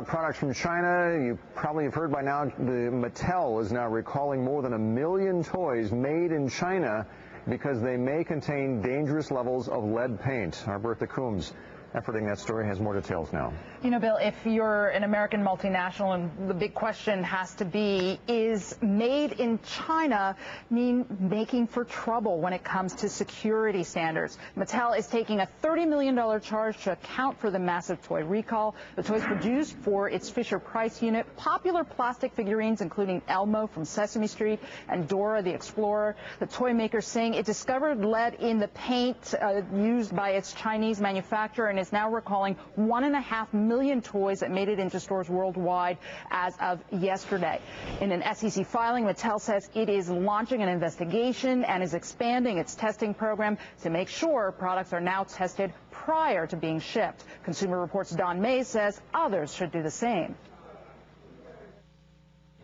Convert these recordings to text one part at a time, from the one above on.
Products from China, you probably have heard by now, the Mattel is now recalling more than 1 million toys made in China because they may contain dangerous levels of lead paint. Our Bertha Coombs, efforting that story, has more details now. You know, Bill, if you're an American multinational, and the big question has to be, is made in China mean making for trouble when it comes to security standards? Mattel is taking a $30 million charge to account for the massive toy recall. The toys produced for its Fisher-Price unit popular plastic figurines, including Elmo from Sesame Street and Dora the Explorer. The toy maker saying it discovered lead in the paint used by its Chinese manufacturer and is now recalling 1.5 million toys that made it into stores worldwide as of yesterday. In an SEC filing, Mattel says it is launching an investigation and is expanding its testing program to make sure products are now tested prior to being shipped. Consumer Reports' Don Mays says others should do the same.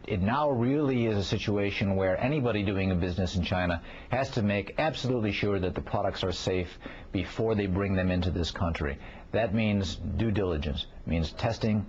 It now really is a situation where anybody doing a business in China has to make absolutely sure that the products are safe before they bring them into this country. That means due diligence, means testing.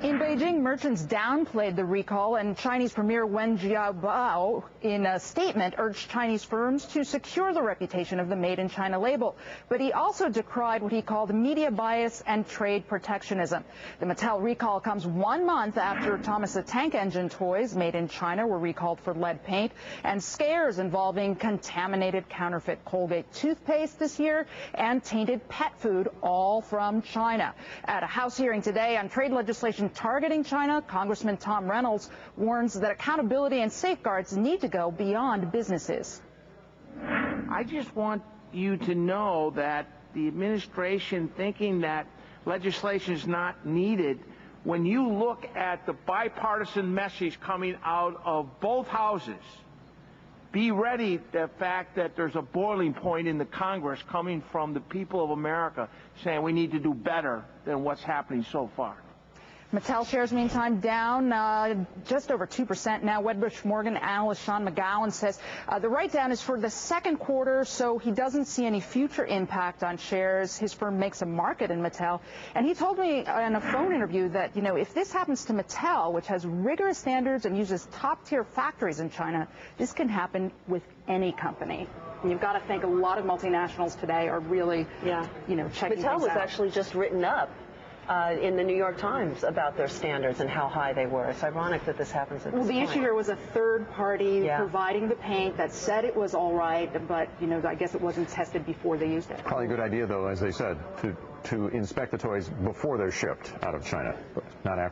In Beijing, merchants downplayed the recall, and Chinese Premier Wen Jiabao, in a statement, urged Chinese firms to secure the reputation of the Made in China label. But he also decried what he called media bias and trade protectionism. The Mattel recall comes 1 month after Thomas the Tank Engine toys made in China were recalled for lead paint, and scares involving contaminated counterfeit Colgate toothpaste this year and tainted pet food, all from China. At a House hearing today on trade legislation targeting China, Congressman Tom Reynolds warns that accountability and safeguards need to go beyond businesses. I just want you to know that the administration thinking that legislation is not needed, when you look at the bipartisan message coming out of both houses, be ready the fact that there's a boiling point in the Congress coming from the people of America saying we need to do better than what's happening so far. Mattel shares, meantime, down just over 2% now. Wedbush Morgan analyst Sean McGowan says the write-down is for the second quarter, so he doesn't see any future impact on shares. His firm makes a market in Mattel, and he told me in a phone interview that, you know, if this happens to Mattel, which has rigorous standards and uses top-tier factories in China, this can happen with any company. And you've got to think a lot of multinationals today are really, you know, checking Mattel things was out. actually just written up in the New York Times about their standards and how high they were. It's ironic that this happens at this point. The issue here was a third party providing the paint that said it was all right, but, you know, I guess it wasn't tested before they used it. Probably a good idea, though, as they said, to inspect the toys before they're shipped out of China, not after.